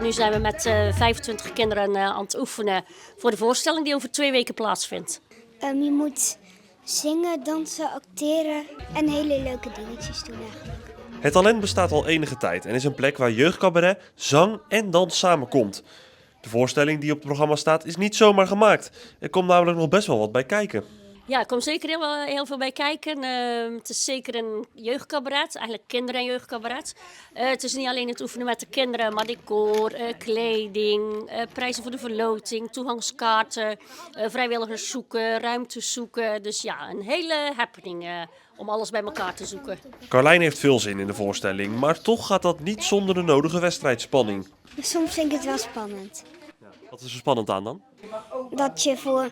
Nu zijn we met 25 kinderen aan het oefenen voor de voorstelling die over 2 weken plaatsvindt. Je moet zingen, dansen, acteren en hele leuke dingetjes doen eigenlijk. Het talent bestaat al enige tijd en is een plek waar jeugdcabaret, zang en dans samenkomt. De voorstelling die op het programma staat is niet zomaar gemaakt. Er komt namelijk nog best wel wat bij kijken. Ja, er komt zeker heel veel bij kijken. Het is zeker een jeugdcabaret, eigenlijk kinder- en jeugdcabaret. Het is niet alleen het oefenen met de kinderen, maar decor, kleding, prijzen voor de verloting, toegangskaarten, vrijwilligers zoeken, ruimtes zoeken. Dus ja, een hele happening om alles bij elkaar te zoeken. Carlijn heeft veel zin in de voorstelling, maar toch gaat dat niet zonder de nodige wedstrijdspanning. Soms vind ik het wel spannend. Wat is er spannend aan dan? Dat je voor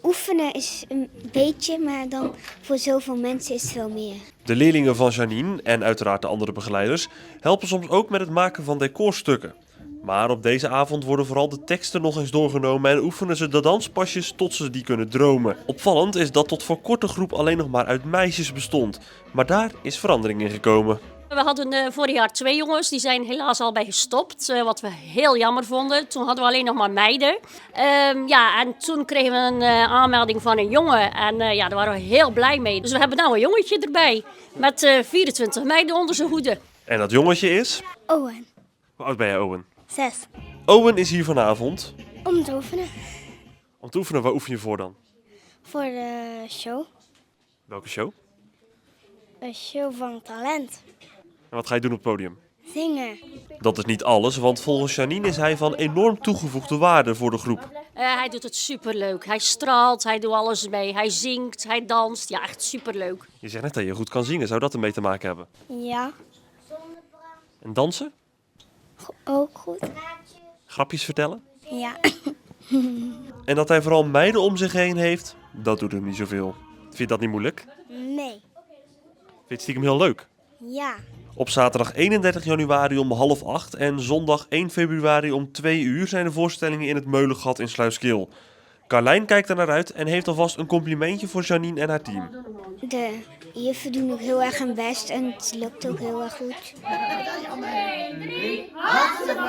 oefenen is een beetje, maar dan voor zoveel mensen is het veel meer. De leerlingen van Janine en uiteraard de andere begeleiders helpen soms ook met het maken van decorstukken. Maar op deze avond worden vooral de teksten nog eens doorgenomen en oefenen ze de danspasjes tot ze die kunnen dromen. Opvallend is dat tot voor korte groep alleen nog maar uit meisjes bestond. Maar daar is verandering in gekomen. We hadden vorig jaar 2 jongens, die zijn helaas al bij gestopt, wat we heel jammer vonden. Toen hadden we alleen nog maar meiden. En toen kregen we een aanmelding van een jongen en daar waren we heel blij mee. Dus we hebben nou een jongetje erbij met 24 meiden onder zijn hoede. En dat jongetje is? Owen, Hoe oud ben jij, Owen? 6. Owen is hier vanavond. Om te oefenen. Om te oefenen, waar oefen je voor dan? Voor de show. Welke show? Een show van talent. En wat ga je doen op het podium? Zingen. Dat is niet alles, want volgens Janine is hij van enorm toegevoegde waarde voor de groep. Hij doet het superleuk. Hij straalt, hij doet alles mee. Hij zingt, hij danst. Ja, echt superleuk. Je zegt net dat je goed kan zingen, zou dat ermee te maken hebben? Ja, En dansen? ook goed. Grapjes vertellen? Ja. En dat hij vooral meiden om zich heen heeft, dat doet hem niet zoveel. Vind je dat niet moeilijk? Nee. Vind je het stiekem heel leuk? Ja. Op zaterdag 31 januari om 7:30 en zondag 1 februari om 2 uur zijn de voorstellingen in het Meulengat in Sluiskil. Carlijn kijkt er naar uit en heeft alvast een complimentje voor Janine en haar team. De juffen doen ook heel erg hun best en het lukt ook heel erg goed. 1, 2, 3, hartstikke